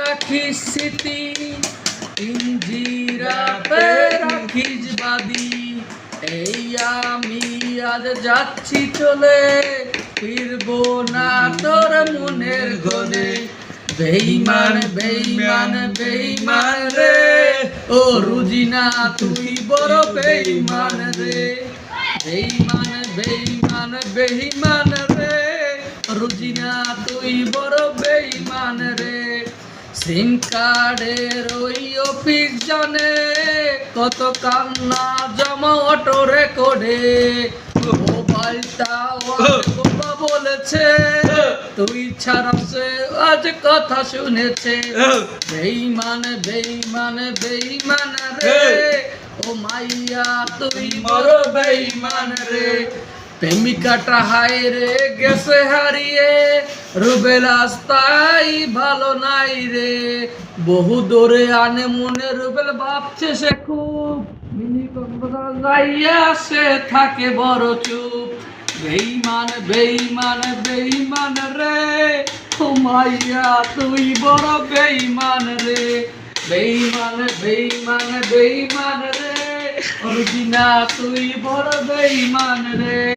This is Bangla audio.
রাখিস স্মৃতি, পিঞ্জিরাতে রাখিস বাদি। এই আমি আজ যাচ্ছি চলে, ফিরবো না তোর মনের গনে। বেঈমান বেঈমান বেঈমান রে, ও রুজিনা তুই বড় বেঈমান রে। বেঈমান বেঈমান বেঈমান রে, রুজিনা তুই বড় বেঈমান রে। সিম কার্ডের ওই অফিস জানে, কত কান্না জমা অটো রেকর্ডে। মোবাইলটা বাবা বলেছে, তুই ছাড়া সে আজ কথা শুনেছে। বেঈমান বেঈমান বেঈমান রে, ও মাইয়া তুই বড় বেঈমান রে। প্রেমিকাটা হায় রে গেছে হারিয়ে, রুবেল রাস্তায় ভালো নাই রে। বহু দূরে আনে মনে রুবেল ভাবছে সে খুব, মিনি কক্সবাজার যাইয়া সে থাকে বড় চুপ। বেঈমান বেঈমান বেঈমান রে, ও মাইয়া তুই বড় বেঈমান রে। বেঈমান বেঈমান বেঈমান রে, রুজিনা তুই বড় বেঈমান রে।